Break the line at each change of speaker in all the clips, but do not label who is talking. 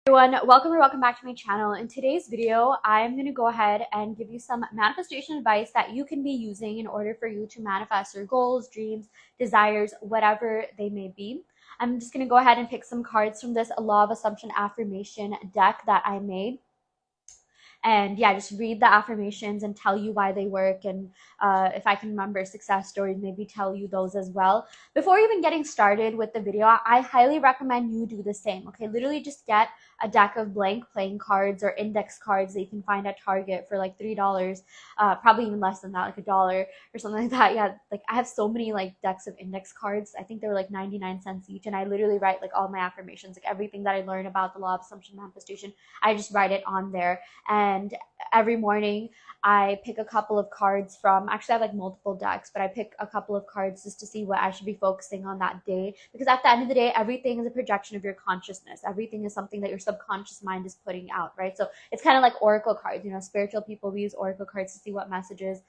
Everyone, welcome or welcome back to my channel. In today's video, I'm going to go ahead and give you some manifestation advice that you can be using in order for you to manifest your goals, dreams, desires, whatever they may be. I'm just going to go ahead and pick some cards from this Law of Assumption affirmation deck that I made. And yeah, just read the affirmations and tell you why they work. And if I can remember success stories, maybe tell you those as well. Before even getting started with the video, I highly recommend you do the same. Okay, literally just get a deck of blank playing cards or index cards that you can find at Target for like $3, probably even less than that, like $1 or something like that. Yeah, like I have so many like decks of index cards. I think they were like 99 cents each, and I literally write like all my affirmations, like everything that I learn about the law of assumption manifestation. I just write it on there. And every morning I pick a couple of cards from, actually I have like multiple decks, but I pick a couple of cards just to see what I should be focusing on that day. Because at the end of the day, everything is a projection of your consciousness. Everything is something that your subconscious mind is putting out, right? So it's kind of like oracle cards. You know, spiritual people, we use oracle cards to see what messages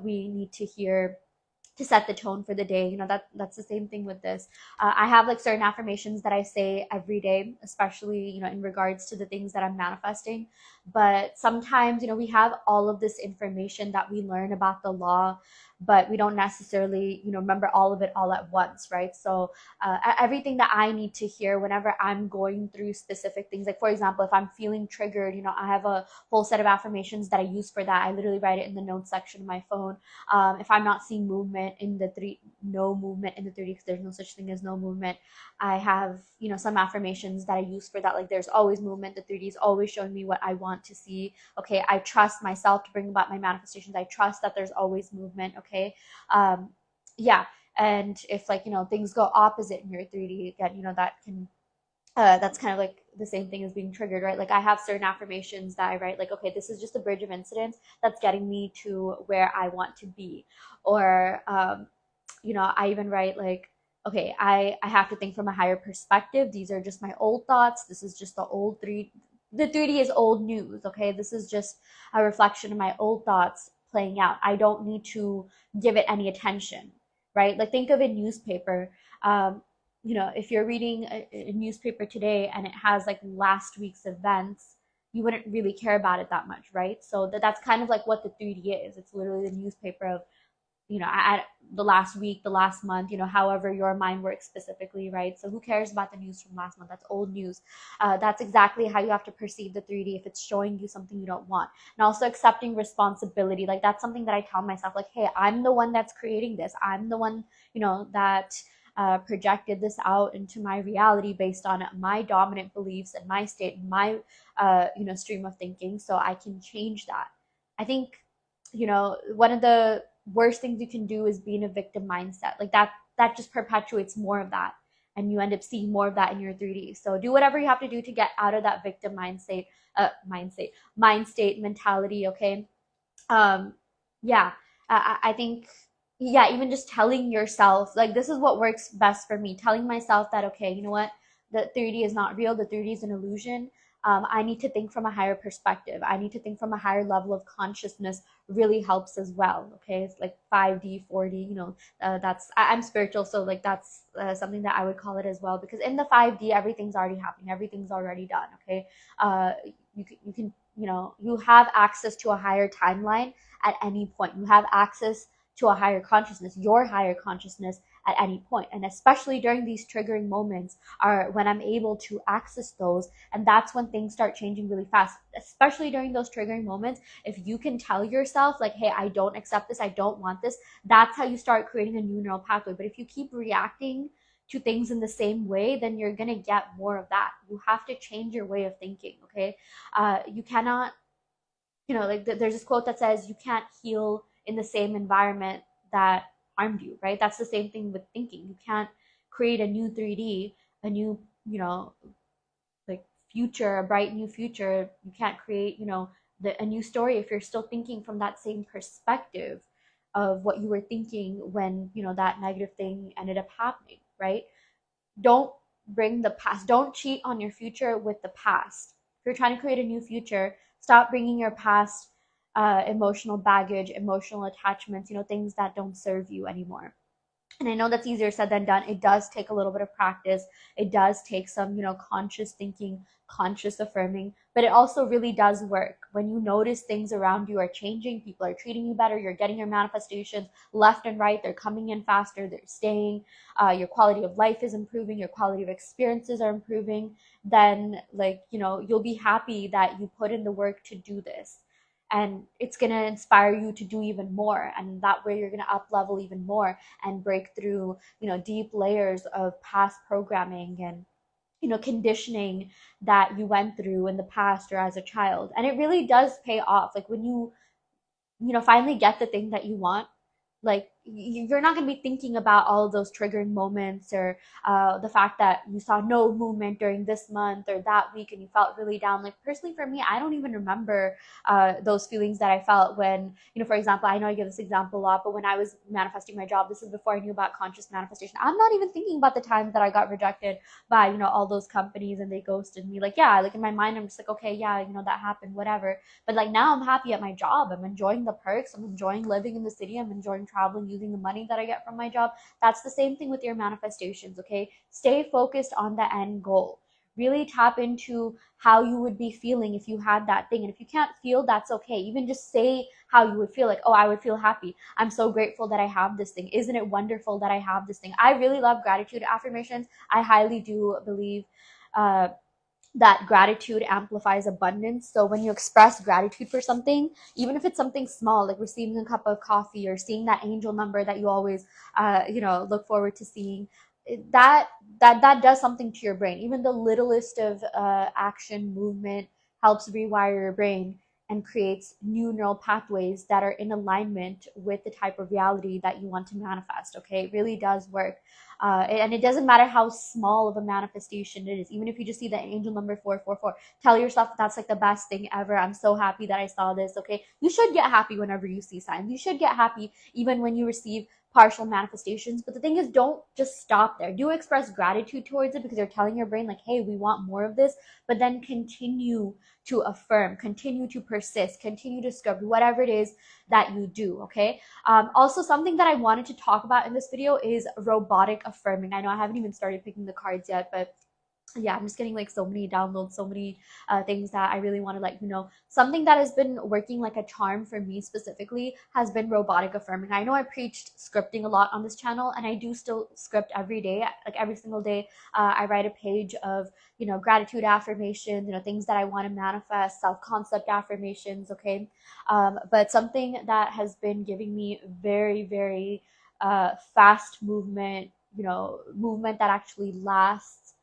we need to hear to set the tone for the day. You know, that's the same thing with this. I have like certain affirmations that I say every day, especially, you know, in regards to the things that I'm manifesting. But sometimes, you know, we have all of this information that we learn about the law, but we don't necessarily, you know, remember all of it all at once, right? So everything that I need to hear whenever I'm going through specific things, like for example, if I'm feeling triggered, you know, I have a whole set of affirmations that I use for that. I literally write it in the notes section of my phone. If I'm not seeing movement in the no movement in the 3D, because there's no such thing as no movement, I have, you know, some affirmations that I use for that. Like there's always movement. The 3D is always showing me what I want to see. Okay, I trust myself to bring about my manifestations. I trust that there's always movement. Okay, yeah. And if like, you know, things go opposite in your 3D, again, you know, that can that's kind of like the same thing as being triggered, right? Like I have certain affirmations that I write, like, okay, this is just a bridge of incidents that's getting me to where I want to be. Or, you know, I even write like, okay, I have to think from a higher perspective. These are just my old thoughts. This is just the 3D is old news, okay? This is just a reflection of my old thoughts playing out. I don't need to give it any attention, right? Like think of a newspaper. You know, if you're reading a newspaper today and it has like last week's events, you wouldn't really care about it that much, right? So that's kind of like what the 3D is. It's literally the newspaper of, you know, at the last week, the last month, you know, however your mind works specifically, right? So who cares about the news from last month? That's old news. That's exactly how you have to perceive the 3D if it's showing you something you don't want. And also accepting responsibility. Like that's something that I tell myself, like, hey, I'm the one that's creating this. I'm the one, you know, that projected this out into my reality based on my dominant beliefs and my state and my you know, stream of thinking. So I can change that. I think, you know, one of the worst things you can do is be in a victim mindset. Like that just perpetuates more of that, and you end up seeing more of that in your 3D. So do whatever you have to do to get out of that victim mind state mentality. Okay. um yeah, I think, yeah, even just telling yourself like this is what works best for me, telling myself that, okay, you know what, the 3D is not real, the 3D is an illusion. I need to think from a higher perspective, I need to think from a higher level of consciousness, really helps as well. Okay, it's like 5D 4D, you know, I'm spiritual, so like that's something that I would call it as well, because in the 5D everything's already happening, everything's already done. Okay, uh you can, you know, you have access to a higher timeline at any point. You have access to a higher consciousness, your higher consciousness at any point. And especially during these triggering moments are when I'm able to access those. And that's when things start changing really fast, especially during those triggering moments. If you can tell yourself like, hey, I don't accept this, I don't want this, that's how you start creating a new neural pathway. But if you keep reacting to things in the same way, then you're going to get more of that. You have to change your way of thinking. Okay. You cannot, you know, like there's this quote that says you can't heal in the same environment that harmed you, right? That's the same thing with thinking. You can't create a new 3D, a new, you know, like future, a bright new future. You can't create, you know, a new story if you're still thinking from that same perspective of what you were thinking when, you know, that negative thing ended up happening, right? Don't bring the past, don't cheat on your future with the past. If you're trying to create a new future, stop bringing your past emotional baggage, emotional attachments, you know, things that don't serve you anymore. And I know that's easier said than done. It does take a little bit of practice. It does take some, conscious thinking, conscious affirming, but it also really does work. When you notice things around you are changing, people are treating you better, you're getting your manifestations left and right, they're coming in faster, they're staying, your quality of life is improving, your quality of experiences are improving, then, like, you'll be happy that you put in the work to do this. And it's going to inspire you to do even more. And that way you're going to up level even more and break through, deep layers of past programming and, conditioning that you went through in the past or as a child. And it really does pay off. Like when you finally get the thing that you want, like you're not going to be thinking about all of those triggering moments, or the fact that you saw no movement during this month or that week and you felt really down. Like personally for me, I don't even remember those feelings that I felt when, for example, I know I give this example a lot, but when I was manifesting my job, this is before I knew about conscious manifestation, I'm not even thinking about the times that I got rejected by, all those companies and they ghosted me. Like, yeah, like in my mind I'm just like, okay, yeah, that happened, whatever. But like now I'm happy at my job, I'm enjoying the perks, I'm enjoying living in the city, I'm enjoying traveling, using the money that I get from my job. That's the same thing with your manifestations, okay? Stay focused on the end goal. Really tap into how you would be feeling if you had that thing. And if you can't feel, that's okay. Even just say how you would feel, like, oh, I would feel happy. I'm so grateful that I have this thing. Isn't it wonderful that I have this thing? I really love gratitude affirmations. I highly do believe that gratitude amplifies abundance. So when you express gratitude for something, even if it's something small, like receiving a cup of coffee or seeing that angel number that you always, look forward to seeing, that does something to your brain. Even the littlest of action movement helps rewire your brain and creates new neural pathways that are in alignment with the type of reality that you want to manifest. Okay, it really does work. And it doesn't matter how small of a manifestation it is. Even if you just see the angel number 444, tell yourself that's like the best thing ever. I'm so happy that I saw this. Okay, you should get happy whenever you see signs. You should get happy even when you receive partial manifestations. But the thing is, don't just stop there. Do express gratitude towards it because you're telling your brain, like, hey, we want more of this. But then continue to affirm, continue to persist, continue to script whatever it is that you do. Okay. Also, something that I wanted to talk about in this video is robotic affirming. I know I haven't even started picking the cards yet, but yeah, I'm just getting like so many downloads, so many things that I really want to let you know. Something that has been working like a charm for me specifically has been robotic affirming. I know I preached scripting a lot on this channel, and I do still script every day. Like every single day, I write a page of, gratitude affirmations, things that I want to manifest, self-concept affirmations, okay? But something that has been giving me very, very fast movement, movement that actually lasts,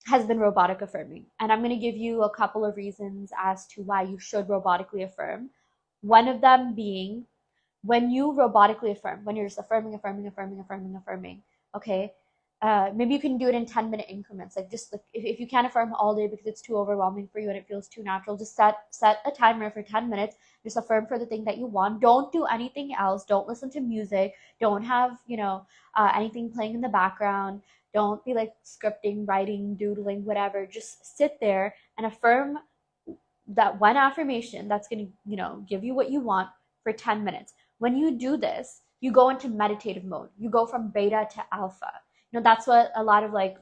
has been robotic affirming. And I'm going to give you a couple of reasons as to why you should robotically affirm. One of them being, when you robotically affirm, when you're just affirming, affirming, affirming, affirming, affirming, okay, maybe you can do it in 10-minute increments. Like just like, if you can't affirm all day because it's too overwhelming for you and it feels too natural, just set a timer for 10 minutes. Just affirm for the thing that you want. Don't do anything else. Don't listen to music. Don't have, anything playing in the background. Don't be like scripting, writing, doodling, whatever. Just sit there and affirm that one affirmation that's going to, give you what you want for 10 minutes. When you do this, you go into meditative mode. You go from beta to alpha. That's what a lot of like,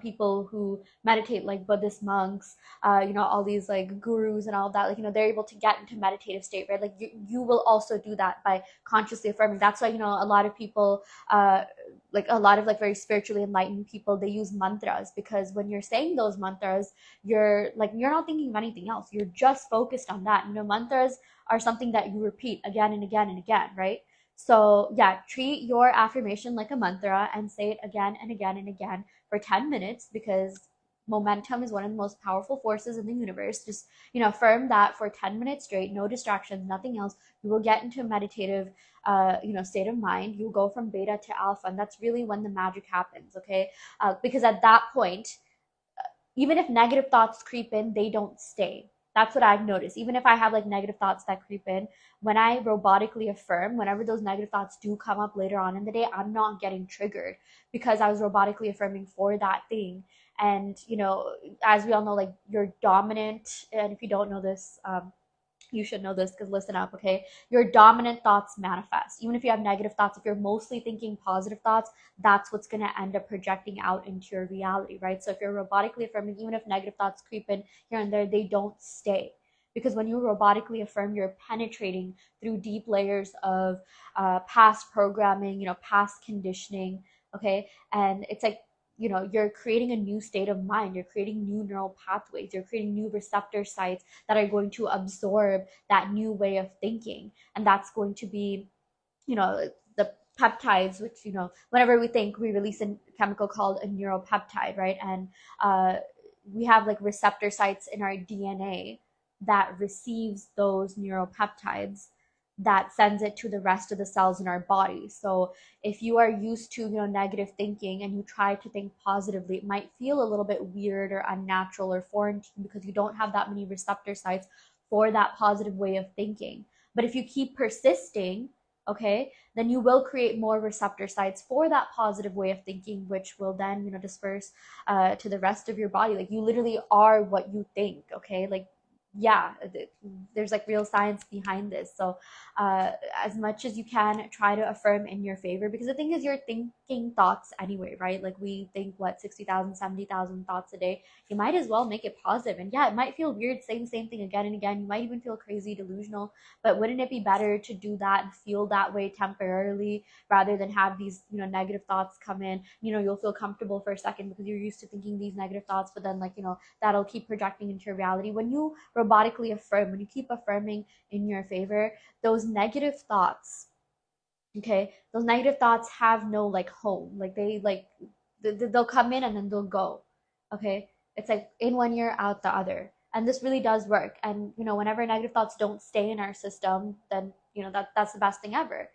people who meditate, like Buddhist monks, all these like gurus and all of that, like, they're able to get into meditative state, right? Like you will also do that by consciously affirming. That's why, a lot of people, like a lot of like very spiritually enlightened people, they use mantras, because when you're saying those mantras, you're not thinking of anything else. You're just focused on that. Mantras are something that you repeat again and again and again, right? So yeah, treat your affirmation like a mantra and say it again and again and again for 10 minutes, because momentum is one of the most powerful forces in the universe. Just, affirm that for 10 minutes straight, no distractions, nothing else. You will get into a meditative, state of mind. You'll go from beta to alpha, and that's really when the magic happens, okay? Because at that point, even if negative thoughts creep in, they don't stay. That's what I've noticed. Even if I have like negative thoughts that creep in, when I robotically affirm, whenever those negative thoughts do come up later on in the day, I'm not getting triggered because I was robotically affirming for that thing. And, as we all know, like you're dominant. And if you don't know this, You should know this because listen up, okay? Your dominant thoughts manifest. Even if you have negative thoughts, if you're mostly thinking positive thoughts, that's what's going to end up projecting out into your reality, right? So if you're robotically affirming, even if negative thoughts creep in here and there, they don't stay. Because when you robotically affirm, you're penetrating through deep layers of past programming, past conditioning, okay? And it's like, you're creating a new state of mind. You're creating new neural pathways. You're creating new receptor sites that are going to absorb that new way of thinking. And that's going to be, the peptides, which, whenever we think, we release a chemical called a neuropeptide, right? And we have like receptor sites in our DNA that receives those neuropeptides that sends it to the rest of the cells in our body. So if you are used to, negative thinking and you try to think positively, it might feel a little bit weird or unnatural or foreign to you because you don't have that many receptor sites for that positive way of thinking. But if you keep persisting, okay, then you will create more receptor sites for that positive way of thinking, which will then, disperse to the rest of your body. Like you literally are what you think, okay? Like, yeah, there's like real science behind this. So as much as you can, try to affirm in your favor, because the thing is, you're thinking thoughts anyway, right? Like we think what 60,000, 70,000 thoughts a day. You might as well make it positive. And yeah, it might feel weird saying the same thing again and again. You might even feel crazy, delusional, but wouldn't it be better to do that and feel that way temporarily rather than have these, negative thoughts come in? You'll feel comfortable for a second because you're used to thinking these negative thoughts, but then like, that'll keep projecting into your reality. When you robotically affirm, when you keep affirming in your favor, those negative thoughts, okay, those negative thoughts have no like home. Like they'll come in and then they'll go, okay? It's like in one ear out the other. And this really does work. And whenever negative thoughts don't stay in our system, then that's the best thing ever.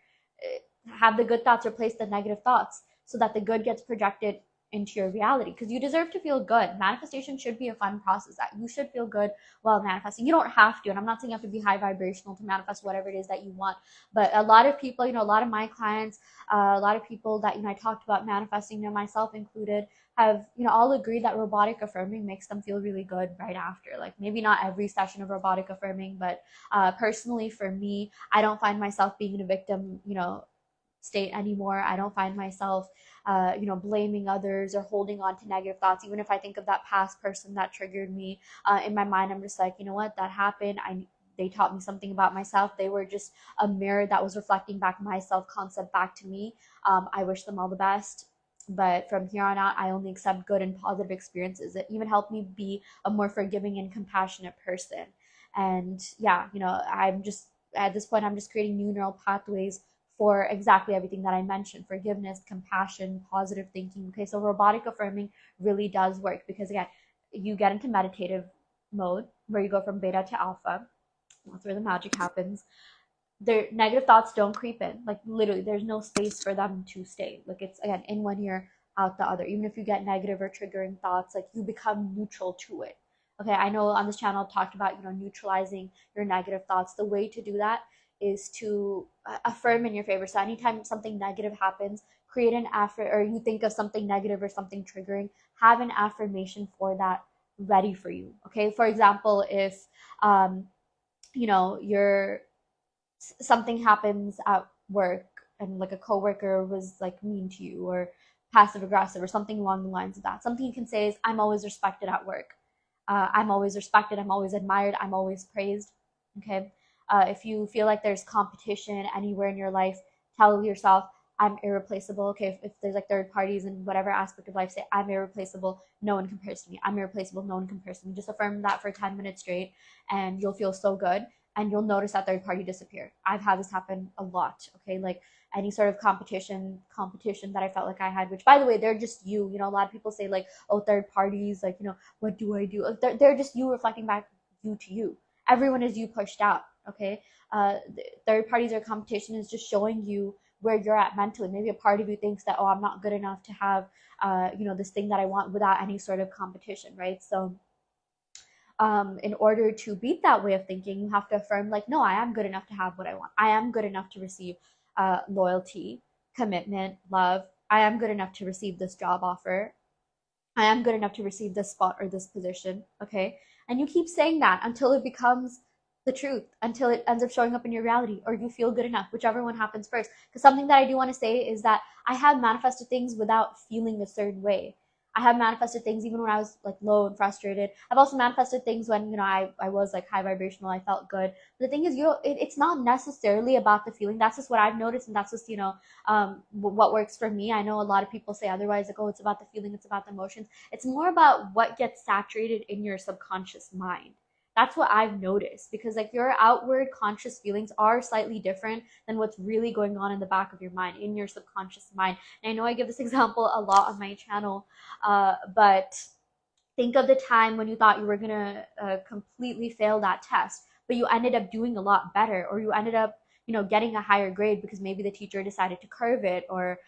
Have the good thoughts replace the negative thoughts so that the good gets projected into your reality, because you deserve to feel good. Manifestation should be a fun process. That you should feel good while manifesting. You don't have to, and I'm not saying you have to be high vibrational to manifest whatever it is that you want, but a lot of people, a lot of my clients, a lot of people that I talked about manifesting, myself included, have all agreed that robotic affirming makes them feel really good right after. Like maybe not every session of robotic affirming, but personally for me, I don't find myself being in a victim state anymore. I don't find myself blaming others or holding on to negative thoughts. Even if I think of that past person that triggered me, in my mind, I'm just like, you know what, that happened. They taught me something about myself. They were just a mirror that was reflecting back my self-concept back to me. I wish them all the best. But from here on out, I only accept good and positive experiences. It even helped me be a more forgiving and compassionate person. And yeah, I'm just, at this point, I'm just creating new neural pathways for exactly everything that I mentioned: forgiveness, compassion, positive thinking. Okay, so robotic affirming really does work because, again, you get into meditative mode where you go from beta to alpha. That's where the magic happens. Their negative thoughts don't creep in. Like literally, there's no space for them to stay. Like it's, again, in one ear, out the other. Even if you get negative or triggering thoughts, like you become neutral to it. Okay, I know on this channel I've talked about neutralizing your negative thoughts. The way to do that is to affirm in your favor. So anytime something negative happens, create an or you think of something negative or something triggering, have an affirmation for that ready for you. Okay, for example, if you're something happens at work and like a coworker was like mean to you or passive aggressive or something along the lines of that, something you can say is, I'm always respected at work. I'm always respected, I'm always admired, I'm always praised. Okay, if you feel like there's competition anywhere in your life, tell yourself, I'm irreplaceable. Okay, if there's like third parties in whatever aspect of life, say, I'm irreplaceable, no one compares to me. I'm irreplaceable, no one compares to me. Just affirm that for 10 minutes straight and you'll feel so good, and you'll notice that third party disappear. I've had this happen a lot. Okay, like any sort of competition that I felt like I had, which by the way, they're just you. A lot of people say like, oh, third parties, like, what do I do? They're just you reflecting back you to you. Everyone is you pushed out. Okay, third parties or competition is just showing you where you're at mentally. Maybe a part of you thinks that, oh, I'm not good enough to have this thing that I want without any sort of competition, right? So in order to beat that way of thinking, you have to affirm, like, no, I am good enough to have what I want. I am good enough to receive loyalty, commitment, love. I am good enough to receive this job offer. I am good enough to receive this spot or this position. Okay, and you keep saying that until it becomes the truth until it ends up showing up in your reality or you feel good enough, whichever one happens first. Because something that I do want to say is that I have manifested things without feeling a certain way. I have manifested things even when I was like low and frustrated. I've also manifested things when, I was like high vibrational, I felt good. But the thing is, it's not necessarily about the feeling. That's just what I've noticed, and that's just, what works for me. I know a lot of people say otherwise, like, oh, it's about the feeling, it's about the emotions. It's more about what gets saturated in your subconscious mind. That's what I've noticed, because like your outward conscious feelings are slightly different than what's really going on in the back of your mind, in your subconscious mind. And I know I give this example a lot on my channel, but think of the time when you thought you were gonna completely fail that test, but you ended up doing a lot better, or you ended up, getting a higher grade because maybe the teacher decided to curve it, or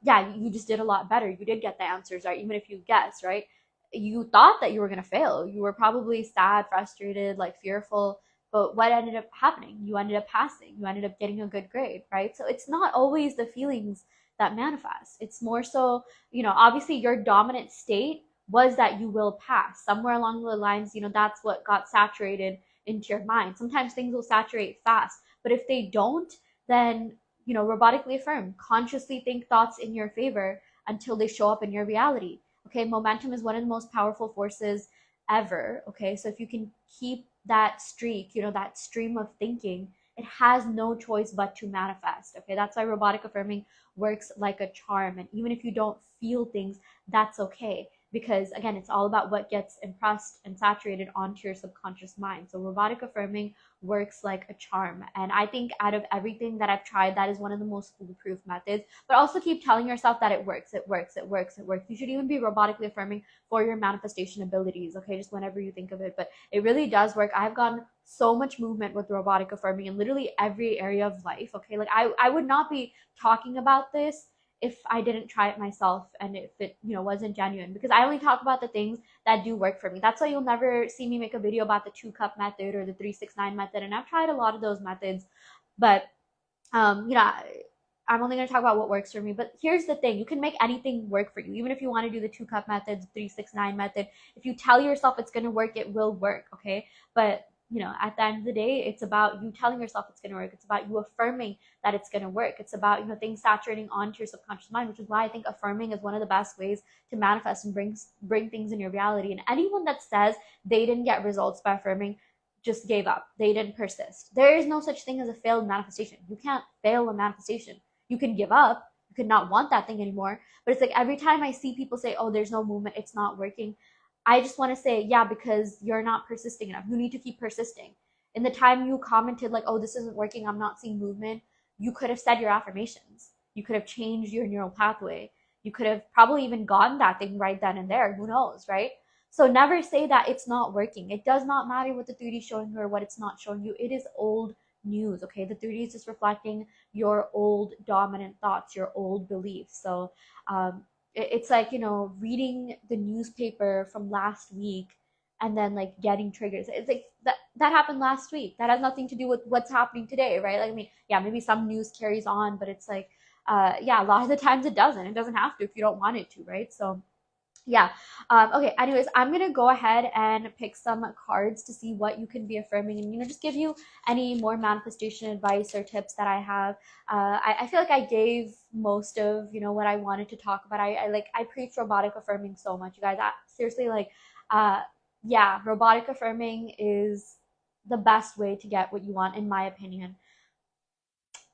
yeah, you just did a lot better. You did get the answers right, even if you guessed, right? You thought that you were gonna fail. You were probably sad, frustrated, like fearful. But what ended up happening? You ended up passing. You ended up getting a good grade, right? So it's not always the feelings that manifest. It's more so, obviously your dominant state was that you will pass. Somewhere along the lines, that's what got saturated into your mind. Sometimes things will saturate fast, but if they don't, then, robotically affirm, consciously think thoughts in your favor until they show up in your reality. Okay, momentum is one of the most powerful forces ever. Okay, so if you can keep that streak, that stream of thinking, it has no choice but to manifest. Okay, that's why robotic affirming works like a charm. And even if you don't feel things, that's okay, because again, it's all about what gets impressed and saturated onto your subconscious mind. So robotic affirming works like a charm, and I think out of everything that I've tried, that is one of the most foolproof methods. But also keep telling yourself that it works, it works, it works, it works. You should even be robotically affirming for your manifestation abilities, okay, just whenever you think of it. But it really does work. I've gotten so much movement with robotic affirming in literally every area of life. Okay, like I would not be talking about this if I didn't try it myself, and if it, wasn't genuine, because I only talk about the things that do work for me. That's why you'll never see me make a video about the 2 cup method or the 369 method. And I've tried a lot of those methods, but I'm only going to talk about what works for me. But here's the thing, you can make anything work for you. Even if you want to do the 2 cup method, 369 method, if you tell yourself it's going to work, it will work. Okay. But at the end of the day, it's about you telling yourself it's going to work. It's about you affirming that it's going to work. It's about, things saturating onto your subconscious mind, which is why I think affirming is one of the best ways to manifest and bring things in your reality. And anyone that says they didn't get results by affirming just gave up. They didn't persist. There is no such thing as a failed manifestation. You can't fail a manifestation. You can give up. You could not want that thing anymore. But it's like every time I see people say, oh, there's no movement, it's not working, I just want to say, yeah, because you're not persisting enough. You need to keep persisting. In the time you commented like, oh, this isn't working, I'm not seeing movement, you could have said your affirmations. You could have changed your neural pathway. You could have probably even gotten that thing right then and there. Who knows, right? So never say that it's not working. It does not matter what the 3D is showing you or what it's not showing you. It is old news, okay? The 3D is just reflecting your old dominant thoughts, your old beliefs. So it's like, reading the newspaper from last week and then like getting triggers. It's like that happened last week. That has nothing to do with what's happening today, right? Like, I mean, yeah, maybe some news carries on, but it's like, yeah, a lot of the times it doesn't. It doesn't have to if you don't want it to, right? So yeah. Okay, anyways, I'm gonna go ahead and pick some cards to see what you can be affirming, and just give you any more manifestation advice or tips that I have. I feel like I gave most of what I wanted to talk about. I preach robotic affirming so much, you guys. Seriously, like yeah, robotic affirming is the best way to get what you want, in my opinion.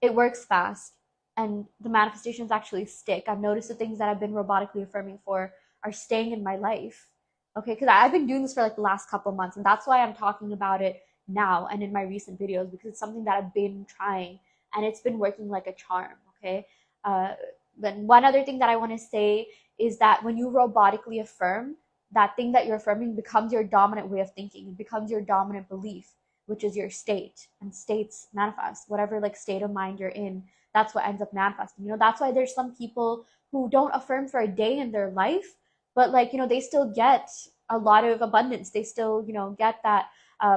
It works fast, and the manifestations actually stick. I've noticed the things that I've been robotically affirming for are staying in my life. Okay, because I've been doing this for like the last couple of months, and that's why I'm talking about it now and in my recent videos, because it's something that I've been trying and it's been working like a charm. Okay. Then one other thing that I want to say is that when you robotically affirm, that thing that you're affirming becomes your dominant way of thinking. It becomes your dominant belief, which is your state, and states manifest. Whatever like state of mind you're in, that's what ends up manifesting. That's why there's some people who don't affirm for a day in their life, but like, they still get a lot of abundance. They still, get that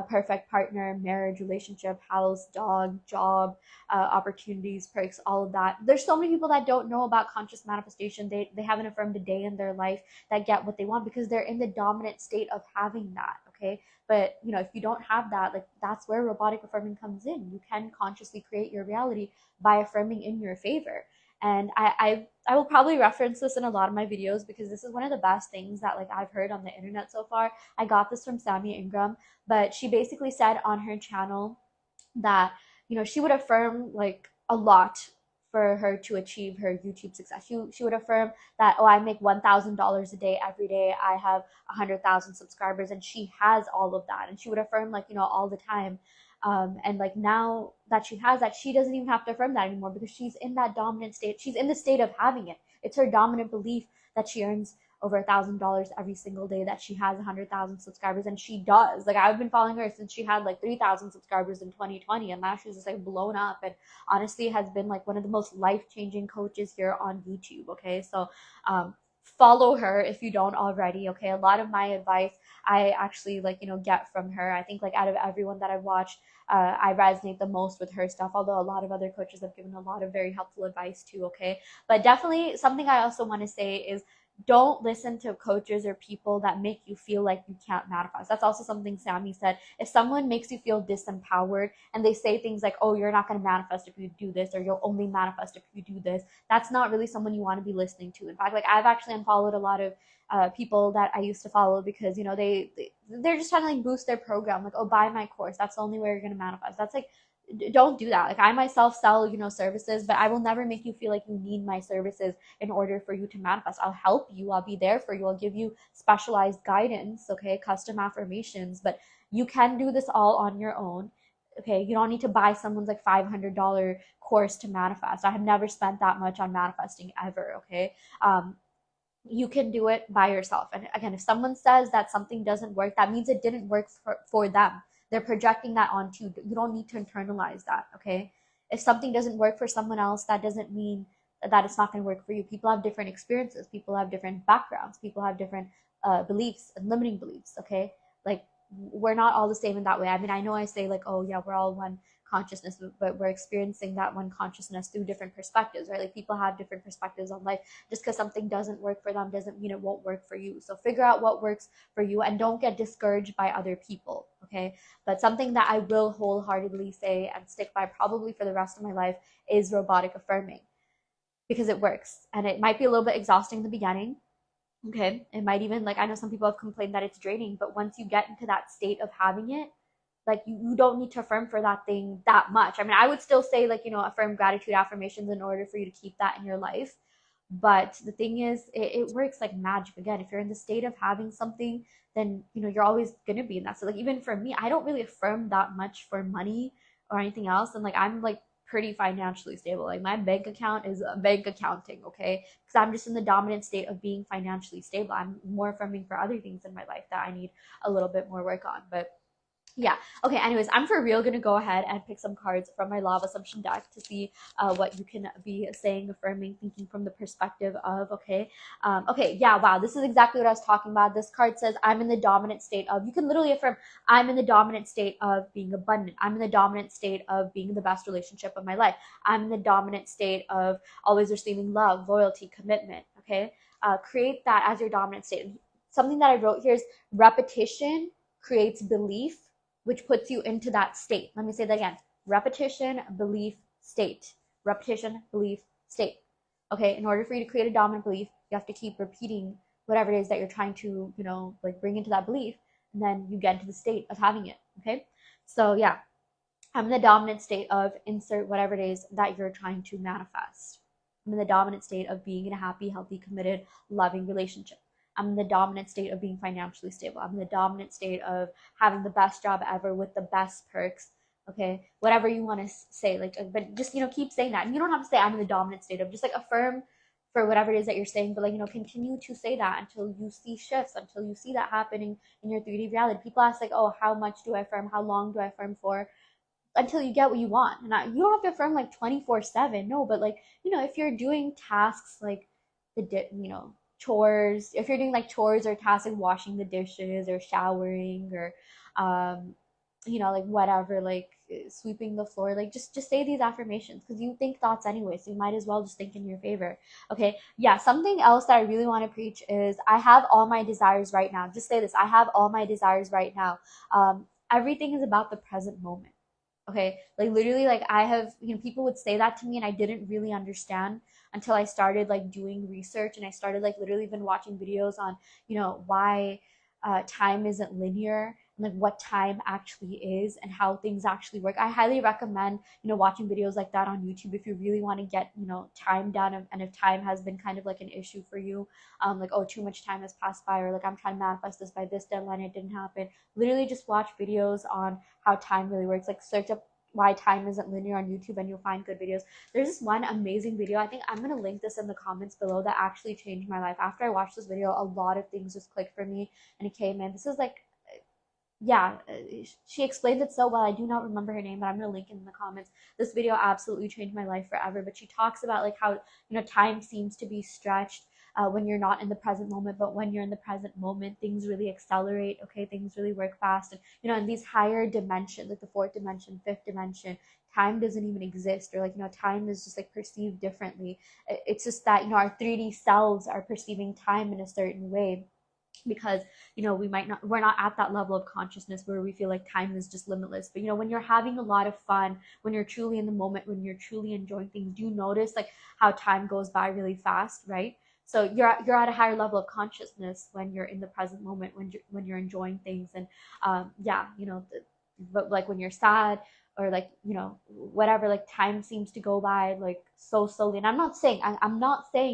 perfect partner, marriage, relationship, house, dog, job, opportunities, perks, all of that. There's so many people that don't know about conscious manifestation. They haven't affirmed a day in their life that get what they want because they're in the dominant state of having that. okay? But if you don't have that, like, that's where robotic affirming comes in. You can consciously create your reality by affirming in your favor. And I will probably reference this in a lot of my videos because this is one of the best things that like I've heard on the internet so far. I got this from Sammy Ingram, but she basically said on her channel that she would affirm like a lot for her to achieve her YouTube success. She would affirm that, oh, I make $1,000 a day every day. I have 100,000 subscribers, and she has all of that. And she would affirm like all the time. And like now that she has that, she doesn't even have to affirm that anymore because she's in that dominant state. She's in the state of having it. It's her dominant belief that she earns over $1,000 every single day, that she has 100,000 subscribers, and she does. Like, I've been following her since she had like 3,000 subscribers in 2020, and now she's just like blown up, and honestly has been like one of the most life-changing coaches here on YouTube. Okay, so follow her if you don't already. Okay, a lot of my advice I actually like get from her. I think like out of everyone that I've watched, I resonate the most with her stuff, although a lot of other coaches have given a lot of very helpful advice too. Okay, but definitely something I also want to say is, don't listen to coaches or people that make you feel like you can't manifest. That's also something Sammy said. If someone makes you feel disempowered and they say things like, oh, you're not going to manifest if you do this, or you'll only manifest if you do this, that's not really someone you want to be listening to. In fact, like, I've actually unfollowed a lot of people that I used to follow because they're just trying to like boost their program, like, oh, buy my course, that's the only way you're going to manifest. That's like, don't do that. Like, I myself sell services, but I will never make you feel like you need my services in order for you to manifest. I'll help you, I'll be there for you, I'll give you specialized guidance, okay, custom affirmations, but you can do this all on your own. Okay, you don't need to buy someone's like $500 course to manifest. I have never spent that much on manifesting ever. Okay, you can do it by yourself. And again, if someone says that something doesn't work, that means it didn't work for them. They're projecting that onto you. You don't need to internalize that. Okay, if something doesn't work for someone else, that doesn't mean that it's not going to work for you. People have different experiences, people have different backgrounds, people have different beliefs and limiting beliefs. Okay, like, we're not all the same in that way. I mean, I know I say like, oh yeah, we're all one consciousness, but we're experiencing that one consciousness through different perspectives, right? Like, people have different perspectives on life. Just because something doesn't work for them doesn't mean it won't work for you. So figure out what works for you and don't get discouraged by other people. Okay, but something that I will wholeheartedly say and stick by probably for the rest of my life is robotic affirming, because it works. And it might be a little bit exhausting in the beginning. Okay, it might even, like, I know some people have complained that it's draining, but once you get into that state of having it, like, you don't need to affirm for that thing that much. I mean, I would still say like, affirm gratitude affirmations in order for you to keep that in your life. But the thing is, it works like magic. Again, if you're in the state of having something, then you're always gonna be in that. So like, even for me, I don't really affirm that much for money or anything else. And like, I'm like pretty financially stable. Like, my bank account is bank accounting, okay? Because I'm just in the dominant state of being financially stable. I'm more affirming for other things in my life that I need a little bit more work on. But yeah. Okay. Anyways, I'm for real gonna go ahead and pick some cards from my Law of Assumption deck to see what you can be saying, affirming, thinking from the perspective of. Okay. Okay. Yeah. Wow. This is exactly what I was talking about. This card says, I'm in the dominant state of. You can literally affirm, I'm in the dominant state of being abundant. I'm in the dominant state of being in the best relationship of my life. I'm in the dominant state of always receiving love, loyalty, commitment. Okay. Create that as your dominant state. Something that I wrote here is, repetition creates belief, which puts you into that state. Let me say that again. Repetition, belief, state. Repetition, belief, state. Okay, in order for you to create a dominant belief, you have to keep repeating whatever it is that you're trying to, like, bring into that belief, and then you get into the state of having it. Okay, so yeah, I'm in the dominant state of insert whatever it is that you're trying to manifest. I'm in the dominant state of being in a happy, healthy, committed, loving relationship. I'm in the dominant state of being financially stable. I'm in the dominant state of having the best job ever with the best perks. Okay, whatever you want to say, like, but just keep saying that. And you don't have to say, I'm in the dominant state of. Just like, affirm for whatever it is that you're saying, but like, continue to say that until you see shifts, until you see that happening in your 3D reality. People ask like, oh, how much do I affirm? How long do I affirm for? Until you get what you want. And you don't have to affirm like 24/7. No, but like, if you're doing tasks like chores, if you're doing like chores or tasks like washing the dishes or showering or you know, like whatever, like sweeping the floor, like just say these affirmations, because you think thoughts anyway, so you might as well just think in your favor. Okay, yeah, something else that I really want to preach is I have all my desires right now. Just say this: I have all my desires right now. Everything is about the present moment. Okay, like literally, like I have, you know, people would say that to me and I didn't really understand until I started like doing research, and I started like literally been watching videos on, you know, why time isn't linear, and like what time actually is and how things actually work. I highly recommend, you know, watching videos like that on YouTube if you really want to get, you know, time down, and if time has been kind of like an issue for you, like, oh, too much time has passed by, or like I'm trying to manifest this by this deadline, it didn't happen. Literally just watch videos on how time really works. Like search up why time isn't linear on YouTube and you'll find good videos. There's this one amazing video. I think I'm gonna link this in the comments below, that actually changed my life. After I watched this video, a lot of things just clicked for me and it came in. This is like, yeah, she explained it so well. I do not remember her name, but I'm gonna link it in the comments. This video absolutely changed my life forever. But she talks about like how, you know, time seems to be stretched when you're not in the present moment, but when you're in the present moment, things really accelerate. Okay, things really work fast, and you know, in these higher dimensions, like the fourth dimension, fifth dimension, time doesn't even exist, or like, you know, time is just like perceived differently. It's just that, you know, our 3D selves are perceiving time in a certain way, because, you know, we're not at that level of consciousness where we feel like time is just limitless. But you know, when you're having a lot of fun, when you're truly in the moment, when you're truly enjoying things, you notice like how time goes by really fast, right? So you're at a higher level of consciousness when you're in the present moment, when you're enjoying things. And yeah, you know, but like when you're sad, or like, you know, whatever, like time seems to go by like so slowly. And I'm not saying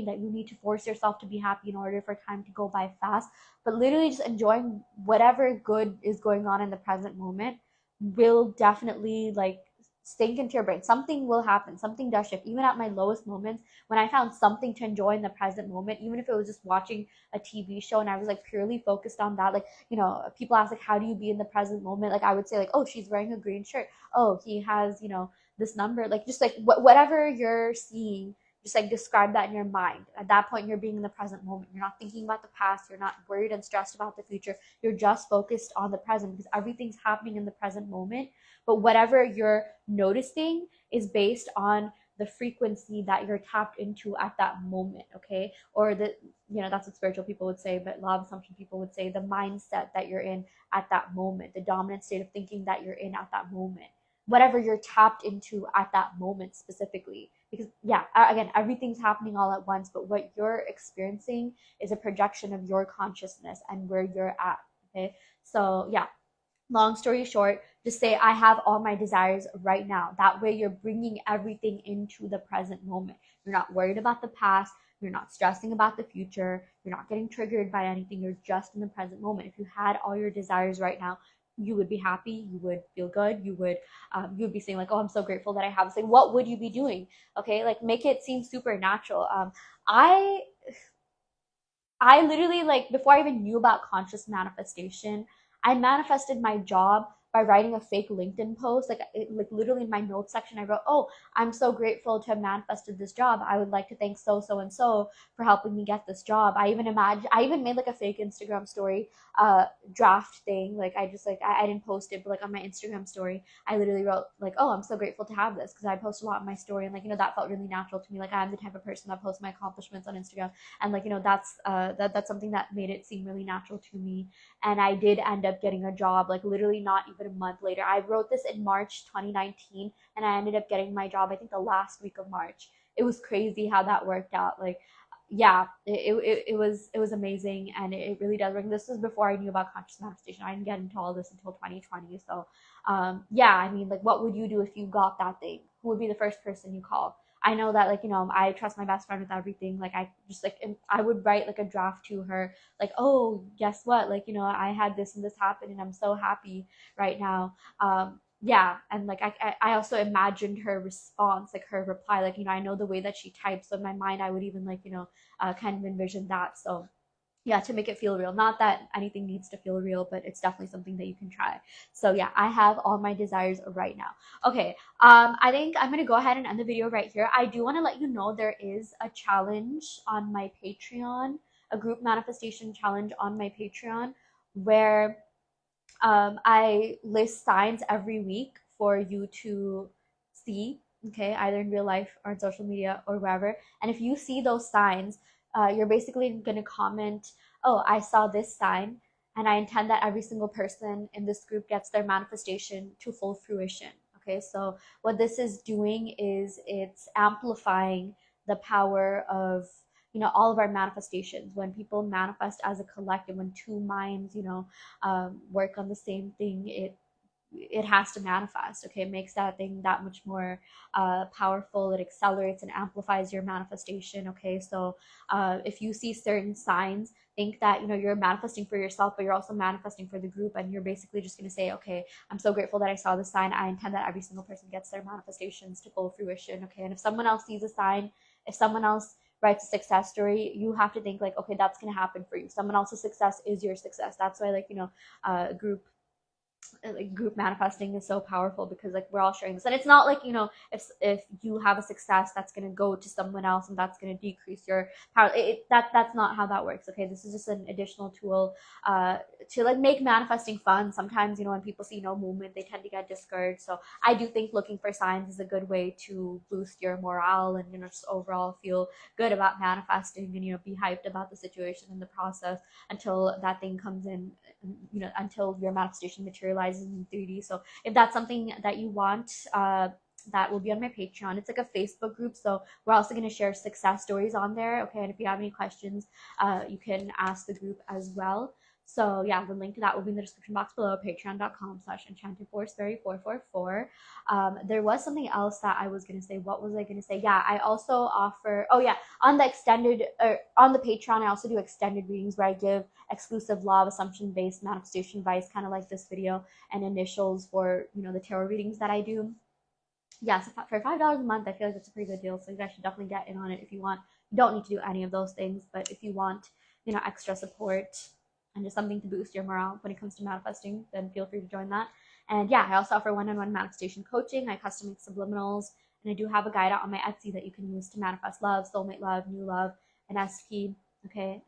that you need to force yourself to be happy in order for time to go by fast, but literally just enjoying whatever good is going on in the present moment will definitely like sink into your brain. Something will happen, something does shift. Even at my lowest moments, when I found something to enjoy in the present moment, even if it was just watching a TV show and I was like purely focused on that, like, you know, people ask like, how do you be in the present moment? Like I would say like, oh, she's wearing a green shirt, oh, he has, you know, this number, like just like whatever you're seeing, just like describe that in your mind. At that point, you're being in the present moment. You're not thinking about the past. You're not worried and stressed about the future. You're just focused on the present, because everything's happening in the present moment. But whatever you're noticing is based on the frequency that you're tapped into at that moment. Okay, or the, you know, that's what spiritual people would say, but law of assumption people would say the mindset that you're in at that moment, the dominant state of thinking that you're in at that moment, whatever you're tapped into at that moment specifically. Because yeah, again, everything's happening all at once, but what you're experiencing is a projection of your consciousness and where you're at. Okay, so yeah, long story short, just say I have all my desires right now. That way you're bringing everything into the present moment. You're not worried about the past, you're not stressing about the future, you're not getting triggered by anything. You're just in the present moment. If you had all your desires right now, you would be happy, you would feel good, you would be saying like, oh, I'm so grateful that I have this. Like, what would you be doing? Okay, like make it seem supernatural. I I literally, like, before I even knew about conscious manifestation, I manifested my job by writing a fake LinkedIn post. Like literally in my notes section, I wrote, "Oh, I'm so grateful to have manifested this job. I would like to thank so and so for helping me get this job." I even made like a fake Instagram story, draft thing. Like I just like I didn't post it, but like on my Instagram story, I literally wrote like, "Oh, I'm so grateful to have this," because I post a lot in my story, and like, you know, that felt really natural to me. Like I'm the type of person that posts my accomplishments on Instagram, and like, you know, that's something that made it seem really natural to me. And I did end up getting a job, like literally not even a month later. I wrote this in March 2019, and I ended up getting my job, I think, the last week of March. It was crazy how that worked out. Like, yeah, it was amazing, and it really does work. This was before I knew about conscious manifestation. I didn't get into all this until 2020. So yeah, I mean, like, what would you do if you got that thing? Who would be the first person you call? I know that, like, you know, I trust my best friend with everything. Like, I just like I would write like a draft to her, like, oh, guess what? Like, you know, I had this and this happen, and I'm so happy right now. Yeah, and like I also imagined her response, like her reply. Like, you know, I know the way that she types, so in my mind I would even, like, you know, kind of envision that. So yeah, to make it feel real. Not that anything needs to feel real, but it's definitely something that you can try. So yeah, I have all my desires right now. Okay, I think I'm gonna go ahead and end the video right here. I do want to let you know there is a challenge on my Patreon, a group manifestation challenge on my Patreon, where I list signs every week for you to see, okay, either in real life or on social media or wherever. And if you see those signs, you're basically going to comment, oh, I saw this sign, and I intend that every single person in this group gets their manifestation to full fruition. Okay, so what this is doing is it's amplifying the power of all of our manifestations. When people manifest as a collective, when two minds work on the same thing, it has to manifest. Okay, it makes that thing that much more powerful. It accelerates and amplifies your manifestation. Okay, so if you see certain signs, think that you're manifesting for yourself, but you're also manifesting for the group, and you're basically just going to say, okay, I'm so grateful that I saw this sign. I intend that every single person gets their manifestations to full fruition. Okay, and if someone else sees a sign, if someone else writes a success story, you have to think like, okay, that's going to happen for you. Someone else's success is your success. That's why, like, group manifesting is so powerful, because like we're all sharing this, and it's not like if you have a success, that's going to go to someone else and that's going to decrease your power. That's not how that works. Okay, this is just an additional tool to like make manifesting fun. Sometimes when people see no movement, they tend to get discouraged. So I do think looking for signs is a good way to boost your morale and just overall feel good about manifesting, and be hyped about the situation and the process until that thing comes in, until your manifestation materializes in 3D. So if that's something that you want, that will be on my Patreon. It's like a Facebook group, so we're also going to share success stories on there. Okay, and if you have any questions, you can ask the group as well. So yeah, the link to that will be in the description box below, patreon.com/enchantedforceberry444. There was something else that I was going to say. What was I going to say? Yeah, I also offer, oh yeah, on the Patreon, I also do extended readings where I give exclusive law of assumption based manifestation advice, kind of like this video, and initials for the tarot readings that I do. Yeah, so for $5 a month, I feel like that's a pretty good deal. So you guys should definitely get in on it if you want. You don't need to do any of those things, but if you want extra support and just something to boost your morale when it comes to manifesting, then feel free to join that. And yeah, I also offer one-on-one manifestation coaching. I custom make subliminals, and I do have a guide out on my Etsy that you can use to manifest love, soulmate love, new love, and SP. Okay,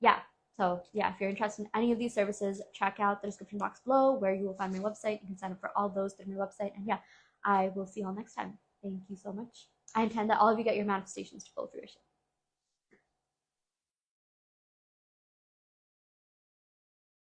yeah. So yeah, if you're interested in any of these services, check out the description box below where you will find my website. You can sign up for all those through my website. And yeah, I will see you all next time. Thank you so much. I intend that all of you get your manifestations to full fruition.